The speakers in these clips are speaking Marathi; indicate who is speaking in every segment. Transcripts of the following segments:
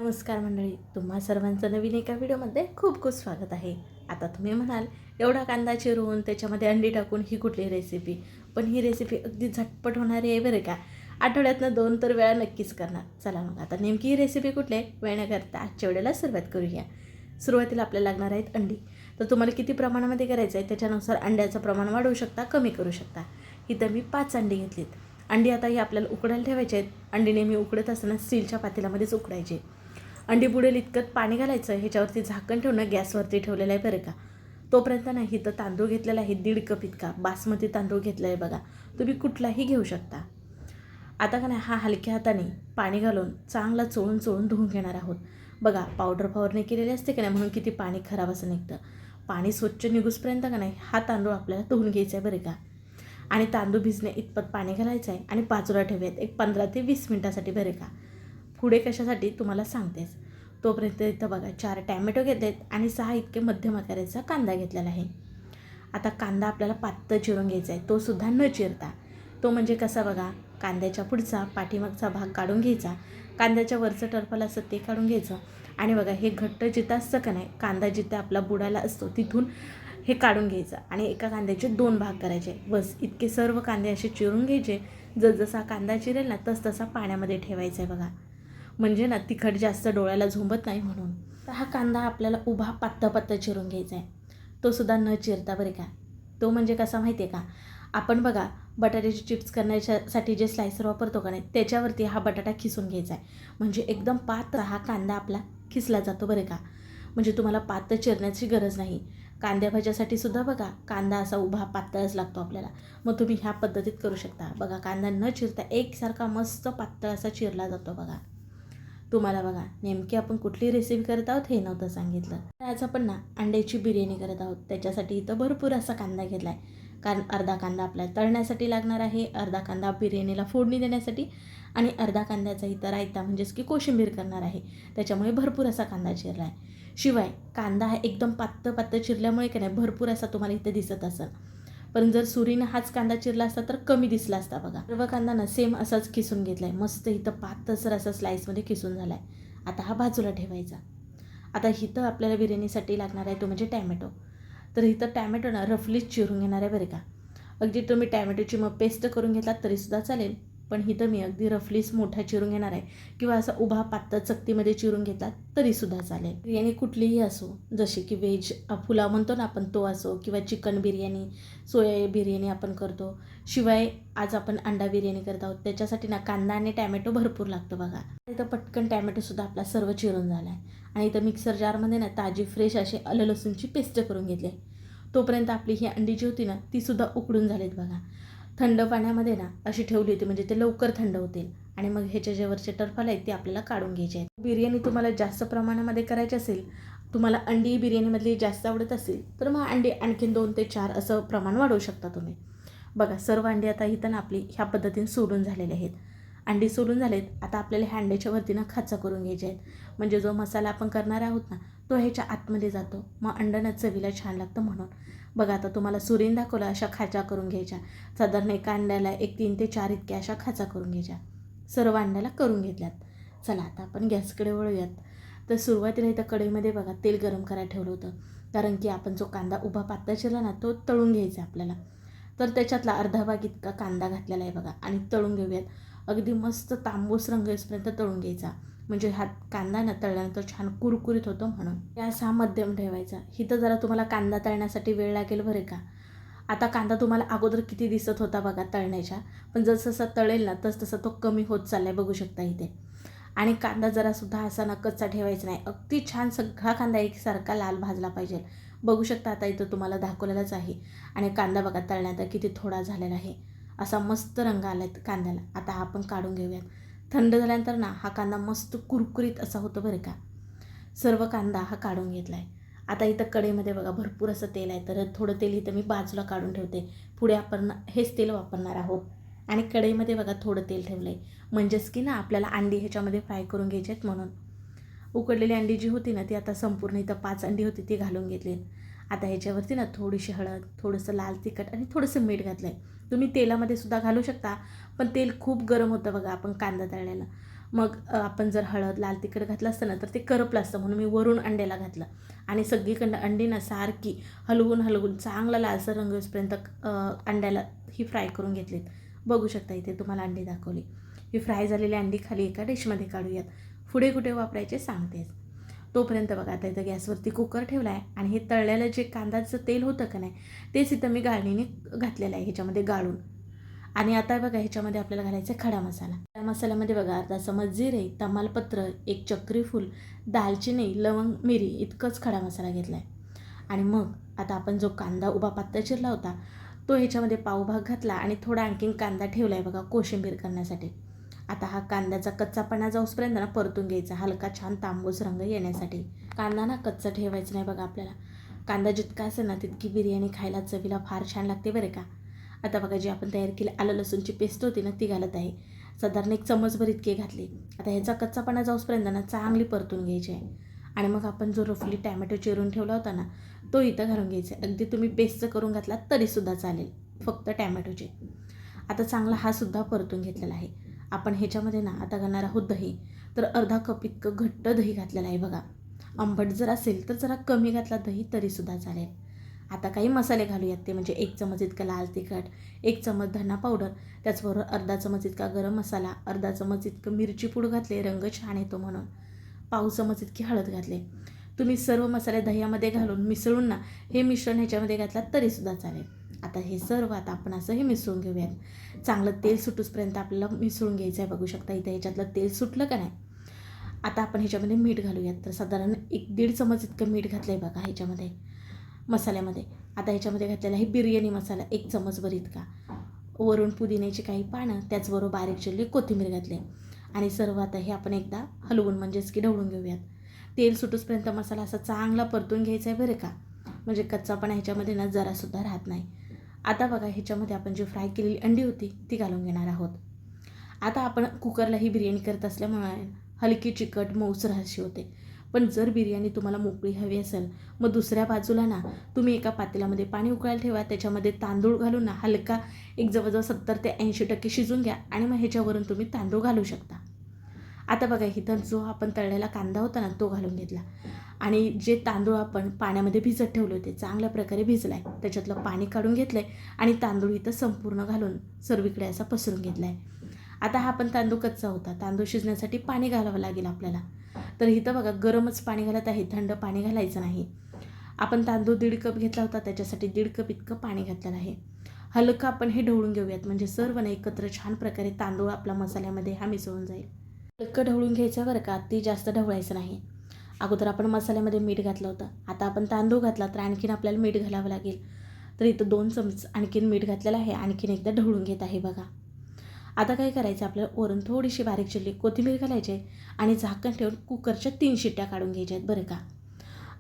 Speaker 1: नमस्कार मंडळी, तुम्हा सर्वांचं नवीन एका व्हिडिओमध्ये खूप खूप स्वागत आहे. आता तुम्ही म्हणाल एवढा कांदा चिरून त्याच्यामध्ये अंडी टाकून ही कुठली रेसिपी? पण ही रेसिपी अगदी झटपट होणारी आहे बरं का. आठवड्यातनं 2 तर वेळा नक्कीच करणार. चला मग आता नेमकी ही रेसिपी कुठली आहे? वेळ न करता आजच्या व्हिडिओला सुरुवात करूया. सुरुवातीला आपल्याला लागणार आहेत अंडी. तर तुम्हाला किती प्रमाणामध्ये करायचं आहे त्याच्यानुसार अंड्याचं प्रमाण वाढवू शकता, कमी करू शकता. इथं मी 5 अंडी घेतलीत. अंडी आता ही आपल्याला उकडायला ठेवायचे आहेत. अंडी नेहमी उकडत असताना स्टीलच्या पातेल्यामध्येच उकडायचे. अंडी बुडेल इतकं पाणी घालायचं, ह्याच्यावरती झाकण ठेवणं, गॅसवरती ठेवलेलं आहे बरं का. तोपर्यंत नाही तर तांदूळ घेतलेला आहे 1.5 कप इतका बासमती तांदूळ घेतला आहे बघा. तुम्ही कुठलाही घेऊ शकता. आता का नाही हा हलक्या हाताने पाणी घालून चांगला चोळून चोळून धुवून घेणार आहोत. बघा पावडर फवारणी केलेली असते का नाही म्हणून किती पाणी खराब असं निघतं. पाणी स्वच्छ निघूसपर्यंत का नाही हा तांदूळ आपल्याला धुवून घ्यायचा आहे बरं का. आणि तांदूळ भिजणे इतपत पाणी घालायचं आहे आणि बाजूला ठेवूयात एक 15 ते 20 मिनटासाठी बरं का. पुढे कशासाठी तुम्हाला सांगतेच. तोपर्यंत इथं बघा 4 टॅमॅटो घेतलेत आणि 6 इतके मध्यम आकाराचा कांदा घेतलेला आहे. आता कांदा आपल्याला पातळ चिरून घ्यायचा आहे, तो सुद्धा न चिरता. तो म्हणजे कसा बघा, कांद्याच्या पुढचा पाठीमागचा भाग काढून घ्यायचा, कांद्याच्या वरचं टरफल असतं ते काढून घ्यायचं आणि बघा हे घट्ट जिथं असतं का नाही, कांदा जिथे आपला बुडाला असतो तिथून हे काढून घ्यायचं आणि एका कांद्याचे 2 भाग करायचे. बस इतके सर्व कांदे असे चिरून घ्यायचे. जसजसा कांदा चिरेल ना तसतसा पाण्यामध्ये ठेवायचा आहे बघा. म्हणजे ना तिखट जास्त डोळ्याला झोंबत नाही म्हणून. तर हा कांदा आपल्याला उभा पातळ चिरून घ्यायचा आहे, तो सुद्धा न चिरता बरं का. तो म्हणजे कसा माहिती आहे का, आपण बघा बटाट्याचे चिप्स करण्यासाठी जे स्लायसर वापरतो का नाही त्याच्यावरती हा बटाटा खिसून घ्यायचा आहे. म्हणजे एकदम पातळ हा कांदा आपला खिसला जातो बरं का. म्हणजे तुम्हाला पातळ चिरण्याची गरज नाही. कांद्या भाज्यासाठी सुद्धा बघा कांदा असा उभा पातळच लागतो आपल्याला. मग तुम्ही ह्या पद्धतीत करू शकता. बघा कांदा न चिरता एकसारखा मस्त पातळ असा चिरला जातो बघा. तुम्हाला बघा नेमकी आपण कुठली रेसिपी करत आहोत हे नव्हतं सांगितलं. आज आपण ना अंड्याची बिर्याणी करत आहोत. त्याच्यासाठी इथं भरपूर असा कांदा घेतला आहे. कारण अर्धा कांदा आपल्याला तळण्यासाठी लागणार आहे, अर्धा कांदा बिर्याणीला फोडणी देण्यासाठी आणि अर्धा कांद्याचा इथं रायता म्हणजेच की कोशिंबीर करणार आहे. त्याच्यामुळे भरपूर असा कांदा चिरला आहे. शिवाय कांदा हा एकदम पातळ चिरल्यामुळे का नाही भरपूर असा तुम्हाला इथं दिसत असेल. पण जर सुरीनं हाच कांदा चिरला असता तर कमी दिसला असता बघा. सर्व कांदा ना सेम असाच किसून घेतला आहे. मस्त इथं पातळसर असा स्लाईसमध्ये किसून झाला आहे. आता हा बाजूला ठेवायचा. आता इथं आपल्याला बिर्याणीसाठी लागणार आहे तो म्हणजे टॅमॅटो. तर इथं टॅमॅटो ना रफलीच चिरून घेणार आहे बरं का. अगदी तुम्ही टॅमॅटोची मग पेस्ट करून घेतलात तरीसुद्धा चालेल. पण इथं मी अगदी रफलीच मोठा चिरून घेणार आहे किंवा असा उभा पातळ चकतीमध्ये चिरून घेतलात तरीसुद्धा चालेल. बिर्याणी कुठलीही असो, जशी की व्हेज पुलाव म्हणतो ना आपण तो असो किंवा चिकन बिर्याणी, सोया बिर्याणी आपण करतो. शिवाय आज आपण अंडा बिर्याणी करत आहोत त्याच्यासाठी ना कांदा आणि टॅमॅटो भरपूर लागतो बघा. इथं पटकन टॅमॅटोसुद्धा आपला सर्व चिरून झाला आहे आणि इथं मिक्सर जारमध्ये ना ताजी फ्रेश अशी आलं लसूणची पेस्ट करून घेतली आहे. तोपर्यंत आपली ही अंडी जी होती ना तीसुद्धा उकडून झालीत बघा. थंड पाण्यामध्ये ना अशी ठेवली होती म्हणजे ते लवकर थंड होतील आणि मग ह्याच्या जे वरचे टरफल आहेत ते आपल्याला काढून घ्यायचे आहेत. बिर्याणी तुम्हाला जास्त प्रमाणामध्ये करायची असेल, तुम्हाला अंडी बिर्याणीमधली जास्त आवडत असेल तर मग अंडी आणखीन 2 ते 4 असं प्रमाण वाढवू शकता तुम्ही. बघा सर्व अंडी आता इथं ना आपली ह्या पद्धतीने सोडून झालेले आहेत. अंडी सोडून झालेत. आता आपल्याला ह्या अंड्याच्या वरतीनं खाचा करून घ्यायचे आहेत. म्हणजे जो मसाला आपण करणार आहोत ना तो ह्याच्या आतमध्ये जातो. मग अंड्यानं चवीला छान लागतं म्हणून. बघा आता तुम्हाला सुरीन दाखवला अशा खाचा करून घ्यायच्या. साधारण एका अंड्याला 3 ते 4 इतक्या अशा खाचा करून घ्यायच्या. सर्व अंड्याला करून घेतल्यात. चला आता आपण गॅसकडे वळूयात. तर सुरुवातीला इथं कढईमध्ये बघा तेल गरम करायला ठेवलं होतं. कारण की आपण जो कांदा उभा पातळ चिरला ना तो तळून घ्यायचा आपल्याला. तर त्याच्यातला अर्धा भाग इतका कांदा घातलेला आहे बघा आणि तळून घेऊयात. अगदी मस्त तांबूस रंग येईपर्यंत तळून घ्यायचा. म्हणजे हा कांदा ना तळल्यानंतर छान कुरकुरीत होतो म्हणून. गॅस हा मध्यम ठेवायचा. इथं जरा तुम्हाला कांदा तळण्यासाठी वेळ लागेल बरं का. आता कांदा तुम्हाला अगोदर किती दिसत होता बघा तळण्याच्या, पण जसं तळेल ना तसं तो कमी होत चाललाय बघू शकता इथे. आणि कांदा जरासुद्धा असा ना कच्चा ठेवायचा नाही. अगदी छान सगळा कांदा एकसारखा लाल भाजला पाहिजे. बघू शकता आता इथं तुम्हाला दाखवलेलाच आहे. आणि कांदा बघा तळण्यात किती थोडा झालेला आहे. असा मस्त रंग आला आहे कांद्याला. आता हा आपण काढून घेऊयात. थंड झाल्यानंतर ना हा कांदा मस्त कुरकुरीत असा होतो बरं का. सर्व कांदा हा काढून घेतला आहे. आता इथं कढईमध्ये बघा भरपूर असं तेल आहे. तर थोडं तेल इथं मी बाजूला काढून ठेवते. पुढे आपण हेच तेल वापरणार आहोत. आणि कढईमध्ये बघा थोडं तेल ठेवलं आहे. म्हणजेच की ना आपल्याला अंडी ह्याच्यामध्ये फ्राय करून घ्यायचे आहेत म्हणून. उकडलेली अंडी जी होती ना ती आता संपूर्ण इथं 5 अंडी होती ती घालून घेतली. आता ह्याच्यावरती ना थोडीशी हळद, थोडंसं लाल तिखट आणि थोडंसं मीठ घातलं आहे. तुम्ही तेलामध्ये सुद्धा घालू शकता, पण तेल खूप गरम होतं बघा आपण कांदा तळलेलं. मग आपण जर हळद लाल तिखट घातलं असतं ना तर ते करपलं असतं, म्हणून मी वरून अंड्याला घातलं आणि सगळीकडनं अंडी ना सारखी हलवून चांगला लालसर रंग येईपर्यंत अंड्याला ही फ्राय करून घेतलीत. बघू शकता इथे तुम्हाला अंडी दाखवली. ही फ्राय झालेली अंडी खाली एका डिशमध्ये काढूयात. पुढे कुठे वापरायचे सांगतेच. तोपर्यंत बघा आता इथं गॅसवरती कुकर ठेवला आहे आणि हे तळलेलं जे कांद्याचं तेल होतं का नाही तेच इथं मी गाळणीने घातलेलं आहे ह्याच्यामध्ये गाळून. आणि आता बघा ह्याच्यामध्ये आपल्याला घालायचा आहे खडा मसाला. खडा मसाल्यामध्ये बघा अर्धा चमच जिरे, तमालपत्र, एक चक्री फूल, दालचिनी, लवंग, मिरी इतकंच खडा मसाला घेतला आहे. आणि मग आता आपण जो कांदा उभा पातळ चिरला होता तो ह्याच्यामध्ये पावभाग घातला आणि थोडा आणखीन कांदा ठेवला आहे बघा कोशिंबीर करण्यासाठी. आता हा कांद्याचा कच्चापणा जाऊसपर्यंत ना परतून घ्यायचा, हलका छान तांबूस रंग येण्यासाठी. कांदा ना कच्चा ठेवायचा नाही बघा आपल्याला. कांदा जितका असेल ना तितकी बिर्याणी खायला चवीला फार छान लागते बरं का. आता बघा जी आपण तयार केली आलं लसूणची पेस्ट होती ना ती घालत आहे. साधारण एक चमचभर इतकी घातली. आता ह्याचा कच्चापणा जाऊसपर्यंत ना चांगली परतून घ्यायची आहे. आणि मग आपण जो रफली टॅमॅटो चिरून ठेवला होता ना तो इथं घालून घ्यायचा. अगदी तुम्ही पेस्टचं करून घातला तरीसुद्धा चालेल, फक्त टॅमॅटोचे. आता चांगला हा सुद्धा परतून घेतलेला आहे. आपण ह्याच्यामध्ये ना आता घालणार आहोत दही. तर अर्धा कप इतकं घट्ट दही घातलेलं आहे बघा. आंबट जर असेल तर जरा कमी घातला दही तरीसुद्धा चालेल. आता काही मसाले घालूयात, ते म्हणजे 1 चमच इतका लाल तिखट, 1 चमच धना पावडर, त्याचबरोबर अर्धा चमच इतका गरम मसाला, अर्धा चमच इतकं मिरची पूड घातले रंग छान येतो म्हणून, पाव चमच इतकी हळद घातले. तुम्ही सर्व मसाले दह्यामध्ये घालून मिसळून ना हे मिश्रण ह्याच्यामध्ये घातलात तरीसुद्धा चालेल. आता हे सर्व आता आपण असं हे मिसळून घेऊयात. चांगलं तेल सुटूसपर्यंत आपल्याला मिसळून घ्यायचं आहे. बघू शकता इथे ह्याच्यातलं तेल सुटलं का नाही. आता आपण ह्याच्यामध्ये मीठ घालूयात. तर साधारण 1-1.5 चमच इतकं मीठ घातलं आहे बघा ह्याच्यामध्ये मसाल्यामध्ये. आता ह्याच्यामध्ये घातलेला आहे बिर्याणी मसाला 1 चमचभर इतका, वरून पुदिन्याची काही पानं, त्याचबरोबर बारीक चिरलेली कोथिंबीर घातली आणि सर्व आता हे आपण एकदा हलवून म्हणजेच की ढवळून घेऊयात. तेल सुटूसपर्यंत मसाला असा चांगला परतून घ्यायचा आहे बरं का, म्हणजे कच्चापणा ह्याच्यामध्ये ना जरासुद्धा राहत नाही. आता बघा ह्याच्यामध्ये आपण जी फ्राय केलेली अंडी होती ती घालून घेणार आहोत. आता आपण कुकरला ही बिर्याणी करत असल्यामुळे हलकी चिकट मऊसर अशी होते. पण जर बिर्याणी तुम्हाला मोकळी हवी असेल मग दुसऱ्या बाजूला ना तुम्ही एका पातेल्यामध्ये पाणी उकळायला ठेवा. त्याच्यामध्ये तांदूळ घालून ना हलका एक जवळजवळ 70 ते 80% शिजून घ्या आणि मग ह्याच्यावरून तुम्ही तांदूळ घालू शकता. आता बघा इथं जो आपण तळलेला कांदा होता ना तो घालून घेतला आणि जे तांदूळ आपण पाण्यामध्ये भिजत ठेवले होते चांगल्या प्रकारे भिजला आहे, त्याच्यातलं पाणी काढून घेतलं आहे आणि तांदूळ इथं संपूर्ण घालून सर्वीकडे असा पसरून घेतला आहे. आता हा पण तांदूळ कच्चा होता, तांदूळ शिजण्यासाठी पाणी घालावं लागेल आपल्याला. तर इथं बघा गरमच पाणी घालत आहे, थंड पाणी घालायचं नाही. आपण तांदूळ 1.5 कप घेतला होता त्याच्यासाठी 1.5 कप इतकं पाणी घातलेलं आहे. हलकं आपण हे ढवळून घेऊयात, म्हणजे सर्व ना एकत्र छान प्रकारे तांदूळ आपला मसाल्यामध्ये हा मिसळून जाईल. हलकं ढवळून घ्यायचं बरं का, ती जास्त ढवळायचं नाही. अगोदर आपण मसाल्यामध्ये मीठ घातलं होतं, आता आपण तांदूळ घातला तर आणखीन आपल्याला मीठ घालावं लागेल. तर इथं 2 चमच आणखीन मीठ घातलेलं आहे. आणखीन एकदा ढवळून घेत आहे बघा. आता काय करायचं आपल्याला, वरून थोडीशी बारीक चिरलेली कोथिंबीर घालायची आणि झाकण ठेवून कुकरच्या 3 शिट्ट्या काढून घ्यायच्या आहेत बरं का.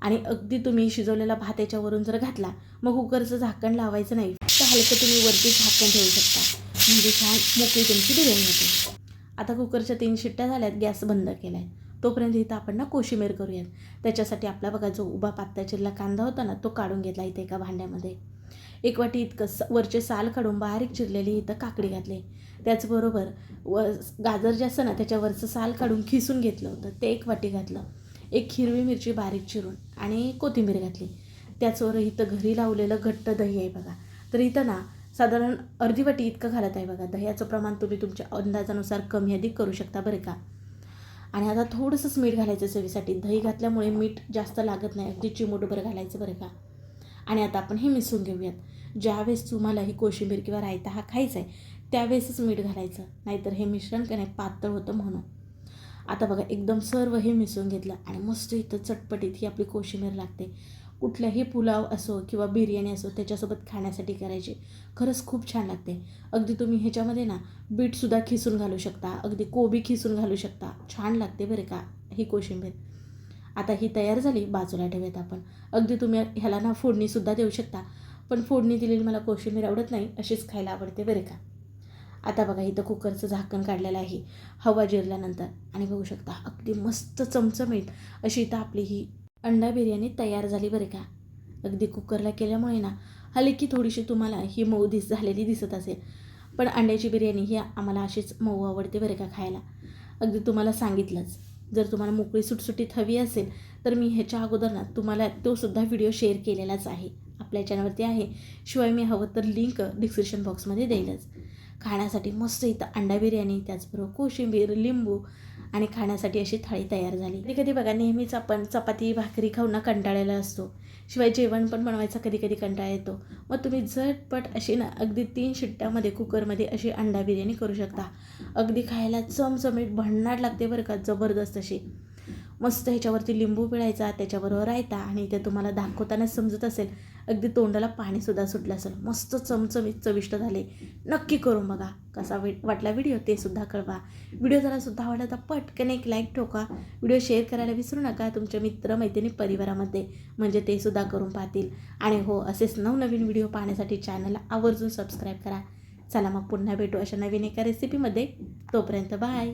Speaker 1: आणि अगदी तुम्ही शिजवलेला भात याच्यावरून जर घातला मग कुकरचं झाकण लावायचं नाही, तर हलकं तुम्ही वरती झाकण ठेवू शकता, म्हणजे छान मोकळी तुमची बिर्याणी होते. आता कुकरच्या 3 शिट्ट्या झाल्यात, गॅस बंद केला आहे. तोपर्यंत इथं आपण ना कोशिंबीर करूयात. त्याच्यासाठी आपला बघा जो उभा पातळ चिरला कांदा होता ना तो काढून घेतला इथे एका भांड्यामध्ये. 1 वाटी इतकं वरचे साल काढून बारीक चिरलेली इथं काकडी घातली. त्याचबरोबर गाजर जे असतं ना त्याच्यावरचं साल काढून खिसून घेतलं होतं ते 1 वाटी घातलं. 1 हिरवी मिरची बारीक चिरून आणि कोथिंबीर घातली. त्याचबरोबर इथं घरी लावलेलं घट्ट दही आहे बघा. तर इथं ना साधारण अर्धी वाटी इतकं घालत आहे बघा. दह्याचं प्रमाण तुम्ही तुमच्या अंदाजानुसार कमी अधिक करू शकता बरं का. आणि आता थोडंसंच मीठ घालायचं चवीसाठी, दही घातल्यामुळे मीठ जास्त लागत नाही, अगदी चिमूटभर घालायचं बरं का. आणि आता आपण हे मिसळून घेऊयात. ज्यावेळेस तुम्हाला ही कोशिंबीर किंवा रायता हा खायचा आहे त्यावेळेसच मीठ घालायचं, नाहीतर हे मिश्रण का नाही पातळ होतं म्हणून. आता बघा एकदम सर्व हे मिसळून घेतलं आणि मस्त इथं चटपटीत ही आपली कोशिंबीर लागते. कुठल्याही पुलाव असो किंवा बिर्याणी असो त्याच्यासोबत खाण्यासाठी करायची, खरंच खूप छान लागते. अगदी तुम्ही ह्याच्यामध्ये ना बीटसुद्धा खिसून घालू शकता, अगदी कोबी खिसून घालू शकता, छान लागते बरं का ही कोशिंबीर. आता ही तयार झाली, बाजूला ठेवूयात आपण. अगदी तुम्ही ह्याला ना फोडणीसुद्धा देऊ शकता, पण फोडणी दिलेली मला कोशिंबीर आवडत नाही, अशीच खायला आवडते बरं का. आता बघा इथं कुकरचं झाकण काढलेलं आहे हवा जिरल्यानंतर आणि बघू शकता अगदी मस्त चमचमीत अशी इथं आपली ही अंडा बिर्याणी तयार झाली बरं का. अगदी कुकरला केल्यामुळे ना हलकी थोडीशी तुम्हाला ही मऊ झालेली दिसत असेल, पण अंड्याची बिर्याणी ही आम्हाला अशीच मऊ आवडते बरं का खायला. अगदी तुम्हाला सांगितलंच. जर तुम्हाला मोकळी सुटसुटीत हवी असेल तर मी ह्याच्या अगोदर ना तुम्हाला तोसुद्धा व्हिडिओ शेअर केलेलाच आहे, आपल्या चॅनलवरती आहे. शिवाय मी हवं तर लिंक डिस्क्रिप्शन बॉक्समध्ये देईलच. खाण्यासाठी मस्त इथं अंडा बिर्याणी, त्याचबरोबर कोशिंबीर, लिंबू आणि खाण्यासाठी अशी थाळी तयार झाली. कधी कधी बघा, नेहमीच आपण चपाती भाकरी खाऊन ना कंटाळलेला असतो. शिवाय जेवण पण बनवायचा कधी कधी कंटाळा येतो. मग तुम्ही झटपट अशी ना अगदी 3 शिट्ट्यामध्ये कुकरमध्ये अशी अंडा बिर्याणी करू शकता. अगदी खायला चमचमीत भन्नाट लागते बरं का, जबरदस्त अशी. मस्त ह्याच्यावरती लिंबू पिळायचा, त्याच्याबरोबर रायता, आणि ते तुम्हाला दाखवतानाच समजत असेल, अगदी तोंडाला पाणीसुद्धा सुटलं असेल. मस्त चमचमीत चविष्ट झाले. नक्की करून बघा. कसा वाटला व्हिडिओ ते सुद्धा कळवा. व्हिडिओ जरासुद्धा आवडला तर पटकन एक लाईक ठोका. व्हिडिओ शेअर करायला विसरू नका तुमच्या मित्रमैत्रिणी परिवारामध्ये, म्हणजे ते सुद्धा करून पाहतील. आणि हो, असेच नवनवीन व्हिडिओ पाहण्यासाठी चॅनलला आवर्जून सबस्क्राईब करा. चला मग पुन्हा भेटू अशा नवीन एका रेसिपीमध्ये. तोपर्यंत बाय.